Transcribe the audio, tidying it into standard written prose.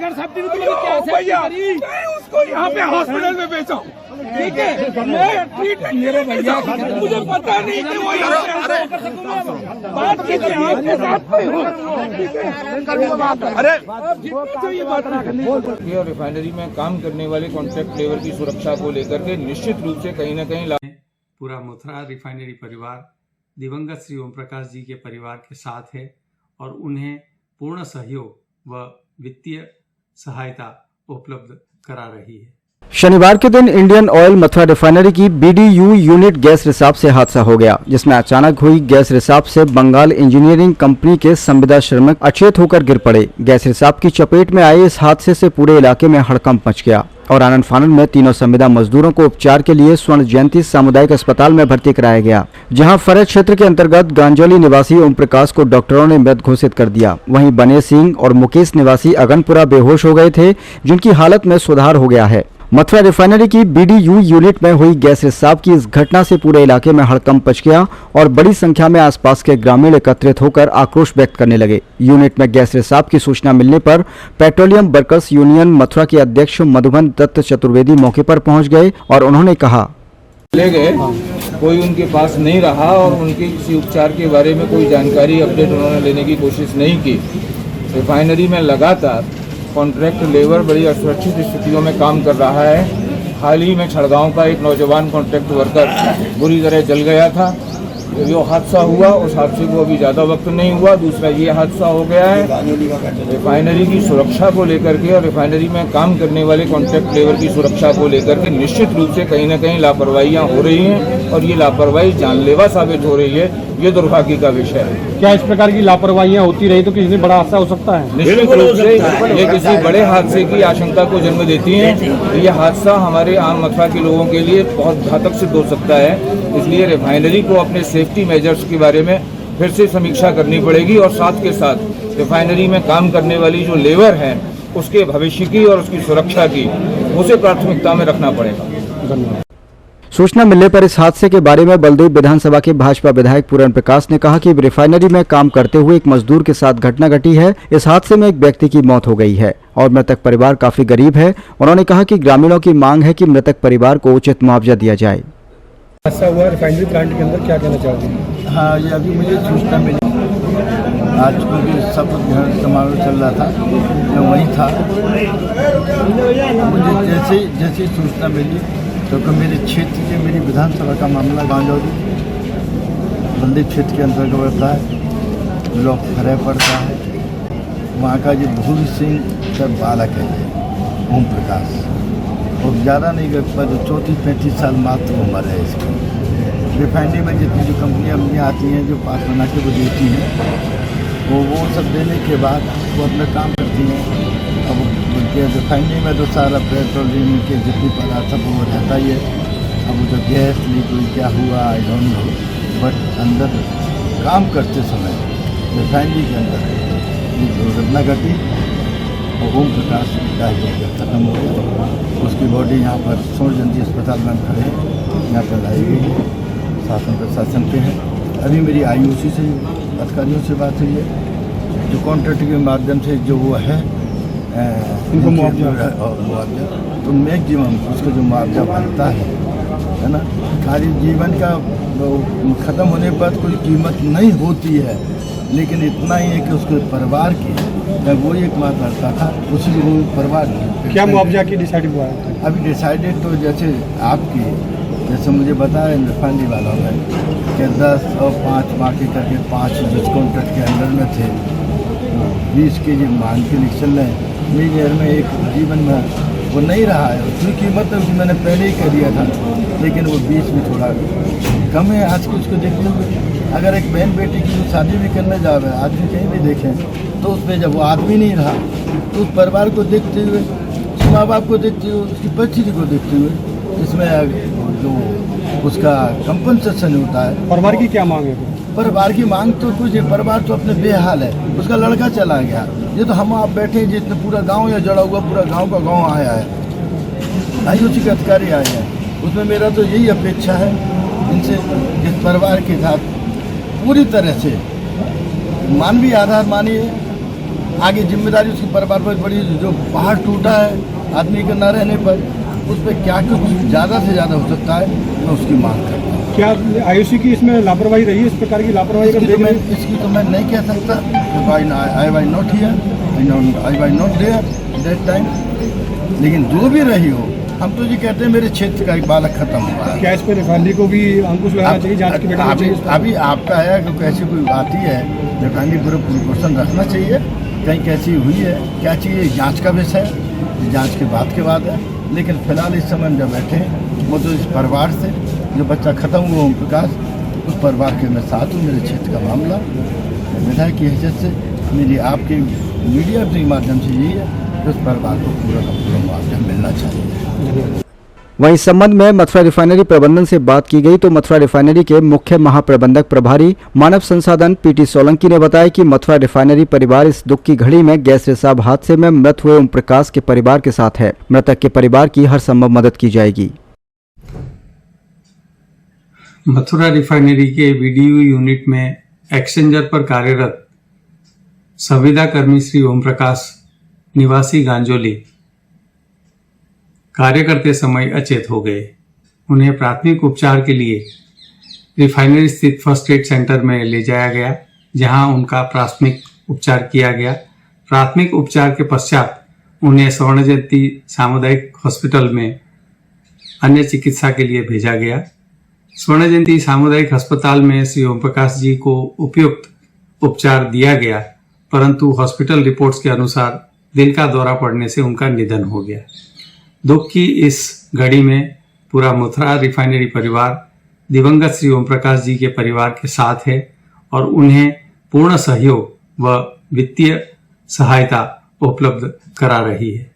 अगर सब दिन भैया उसको यहाँ पे हॉस्पिटल में बेचो, ठीक है, मैं ट्रीटमेंट मेरे भैया मुझे पता नहीं कि वो बात कीजिए आपके साथ अरे रिफाइनरी में काम करने वाले कॉन्ट्रैक्ट लेबर की सुरक्षा को लेकर के निश्चित रूप से कहीं न कहीं पूरा मथुरा रिफाइनरी परिवार दिवंगत श्री ओम प्रकाश जी के परिवार के साथ है और उन्हें पूर्ण सहयोग व वित्तीय सहायता उपलब्ध करा रही है। शनिवार के दिन इंडियन ऑयल मथुरा रिफाइनरी की BDU यूनिट गैस रिसाव से हादसा हो गया, जिसमें अचानक हुई गैस रिसाव से बंगाल इंजीनियरिंग कंपनी के संविदा श्रमिक अचेत होकर गिर पड़े। गैस रिसाव की चपेट में आए इस हादसे से पूरे इलाके में हड़कंप मच गया और आनंद फानंद में तीनों संविदा मजदूरों को उपचार के लिए स्वर्ण जयंती सामुदायिक अस्पताल में भर्ती कराया गया, जहां फरज क्षेत्र के अंतर्गत गांजोली निवासी ओम प्रकाश को डॉक्टरों ने मृत घोषित कर दिया। वहीं बने सिंह और मुकेश निवासी अगनपुरा बेहोश हो गए थे, जिनकी हालत में सुधार हो गया है। मथुरा रिफाइनरी की BDU यूनिट में हुई गैस रिसाव की इस घटना से पूरे इलाके में हड़कंप मच गया और बड़ी संख्या में आसपास के ग्रामीण एकत्रित होकर आक्रोश व्यक्त करने लगे। यूनिट में गैस रिसाव की सूचना मिलने पर पेट्रोलियम वर्कर्स यूनियन मथुरा के अध्यक्ष मधुबन दत्त चतुर्वेदी मौके पर पहुंच गए और उन्होंने कहा, ले गए, कोई उनके पास नहीं रहा और उनके किसी उपचार के बारे में कोई जानकारी अपडेट उन्होंने लेने की कोशिश नहीं की। रिफाइनरी में लगातार कॉन्ट्रैक्ट लेबर बड़ी असुरक्षित स्थितियों में काम कर रहा है। हाल ही में छड़गांव का एक नौजवान कॉन्ट्रैक्ट वर्कर बुरी तरह जल गया था। जो हादसा हुआ उस हादसे को अभी ज़्यादा वक्त नहीं हुआ। दूसरा ये हादसा हो गया है रिफाइनरी की सुरक्षा को लेकर के और रिफाइनरी में काम करने वाले कॉन्ट्रैक्ट लेबर की सुरक्षा को लेकर के निश्चित रूप से कहीं न कहीं लापरवाहियाँ हो रही हैं और ये लापरवाही जानलेवा साबित हो रही है। ये दुर्भाग्य का विषय है। क्या इस प्रकार की लापरवाहियां होती रही तो किसी बड़ा हादसा हो सकता है? निश्चित रूप से ये किसी बड़े हादसे की आशंका को जन्म देती हैं। ये हादसा हमारे आम मथुरा के लोगों के लिए बहुत घातक सिद्ध हो सकता है। इसलिए रिफाइनरी को अपने सेफ्टी मेजर्स के बारे में फिर से समीक्षा करनी पड़ेगी और साथ के साथ रिफाइनरी में काम करने वाली जो लेबर है उसके भविष्य की और उसकी सुरक्षा की उसे प्राथमिकता में रखना पड़ेगा। धन्यवाद। सूचना मिलने पर इस हादसे के बारे में बलदेव विधानसभा के भाजपा विधायक पूरन प्रकाश ने कहा कि रिफाइनरी में काम करते हुए एक मजदूर के साथ घटना घटी है। इस हादसे में एक व्यक्ति की मौत हो गई है और मृतक परिवार काफी गरीब है। उन्होंने कहा कि ग्रामीणों की मांग है कि मृतक परिवार को उचित मुआवजा दिया जाए। हादसा हुआ रिफाइनरी प्लांट के अंदर, क्या कहना चाहोगे? हाँ, ये अभी मुझे सूचना मिली। आज क्योंकि शपथ ग्रहण समारोह चल रहा था, मैं वहीं था। मुझे जैसे सूचना मिली तो मेरे क्षेत्र के मेरी विधानसभा का मामला गांजोली बल्दी क्षेत्र के अंतर्गत पड़ता है, ब्लॉक फरे पड़ता है। वहाँ का जो भूरी सिंह सर बालक है ओम प्रकाश, और ज़्यादा नहीं कर 34-35 साल मात्र उम्र है इसकी। रिफाइनरी में जितनी जो कंपनियाँ आती हैं जो पास बना के वो देती हैं, वो सब देने के बाद वो अपना काम करती हैं। अब रिफाइनरी में तो सारा पेट्रोलियम के जितनी पदार्थ सब वो रहता ही है। अब वो जो गैस लीक हुई क्या हुआ आई डोंट नो, बट अंदर काम करते समय रिफाइनरी के अंदर ये दुर्घटना घटी और ओम प्रकाश का खत्म हो गया। उसकी बॉडी यहाँ पर स्वर्ण जयंती अस्पताल में खड़े हैं, यहाँ पर लाई गई है, शासन प्रशासन पे है। अभी मेरी IOC से अधिकारियों से बात हुई है, जो कॉन्ट्रैक्ट के माध्यम से जो वो है उनको मुआवजा तो मैक्सिमम उसका जो मुआवजा बनता है ना, खाली जीवन का ख़त्म होने पर कोई कीमत नहीं होती है, लेकिन इतना ही है कि उसके परिवार की वो एक मात करता था, उसी वो परिवार की क्या मुआवजा की डिसाइड हुआ है? अभी डिसाइडेड तो जैसे आपकी जैसे मुझे बताया रिफाइनरी वालों ने कि 10 और 5 बाकी करके 5 जिस कॉन्ट्रैक्ट के अंडर में थे 20 के जी मान के निकल रहे मीडियर में एक जीवन में वो नहीं रहा है। उसकी कीमत तो मैंने पहले ही कह दिया था, लेकिन वो 20 में थोड़ा कम है। आज की उसको देखते हुए अगर एक बहन बेटी की शादी भी करने जा रहे हैं, आदमी कहीं भी देखें तो उसमें जब वो आदमी नहीं रहा तो उस परिवार को देखते हुए, उस माँ बाप को देखते हुए, उसकी परिस्थिति को देखते हुए इसमें जो उसका कंपनसेशन होता है। परिवार की क्या मांग है? परिवार की मांग तो कुछ है, परिवार तो अपने बेहाल है। उसका लड़का चला गया, ये तो हम आप बैठे हैं जितने पूरा गांव या जड़ा हुआ पूरा गांव का गांव आया है, IOC के अधिकारी आए हैं। उसमें मेरा तो यही अपेक्षा है इनसे, जिस परिवार के साथ पूरी तरह से मानवीय आधार मानिए आगे जिम्मेदारी उसके परिवार पर बड़ी है। जो पहाड़ टूटा है आदमी के न रहने पर, उस पर क्या कुछ ज़्यादा से ज़्यादा हो सकता है, मैं उसकी मांग करता हूँ। क्या आयुषी की इसमें लापरवाही रही है? इस प्रकार की लापरवाही इसकी तो मैं नहीं कह सकता, I why not here, I why not there that time. लेकिन जो भी रही हो, हम तो ये कहते हैं मेरे क्षेत्र का एक बालक खत्म हुआ है। क्या इस पर रिफाइनरी को भी अंकुश लगाना चाहिए, जांच की बैठक चाहिए? अभी आपका है कि कैसी कोई आती है, रिफाइनरी पूरा प्रिकॉशन रखना चाहिए, कहीं कैसी हुई है क्या चाहिए, जांच का विषय है, जांच के बाद है। लेकिन फिलहाल इस समय हम जब बैठे हैं, वो तो इस परिवार से जो बच्चा खत्म हुआ ओम प्रकाश, उस परिवार के मैं साथ हूँ। मेरे क्षेत्र का मामला विधायक की हैसियत से मेरी आपके मीडिया के माध्यम से यही है कि उस परिवार को पूरा का पूरा मुआवजा मिलना चाहिए। वहीं इस संबंध में मथुरा रिफाइनरी प्रबंधन से बात की गई तो मथुरा रिफाइनरी के मुख्य महाप्रबंधक प्रभारी मानव संसाधन पीटी सोलंकी ने बताया कि मथुरा रिफाइनरी परिवार इस दुख की घड़ी में गैस रिसाव हादसे में मृत हुए ओम प्रकाश के परिवार के साथ है। मृतक के परिवार की हर संभव मदद की जाएगी। मथुरा रिफाइनरी के बीडीयू यूनिट में एक्सचेंजर पर कार्यरत संविदा कर्मी श्री ओम प्रकाश निवासी गांजोली कार्य करते समय अचेत हो गए। उन्हें प्राथमिक उपचार के लिए रिफाइनरी स्थित फर्स्ट एड सेंटर में ले जाया गया, जहां उनका प्राथमिक उपचार किया गया। प्राथमिक उपचार के पश्चात उन्हें स्वर्ण जयंती सामुदायिक हॉस्पिटल में अन्य चिकित्सा के लिए भेजा गया। स्वर्ण जयंती सामुदायिक अस्पताल में श्री ओम प्रकाश जी को उपयुक्त उपचार दिया गया, परंतु हॉस्पिटल रिपोर्ट्स के अनुसार दिल का दौरा पड़ने से उनका निधन हो गया। दुख की इस घड़ी में पूरा मथुरा रिफाइनरी परिवार दिवंगत श्री ओम प्रकाश जी के परिवार के साथ है और उन्हें पूर्ण सहयोग व वित्तीय सहायता उपलब्ध करा रही है।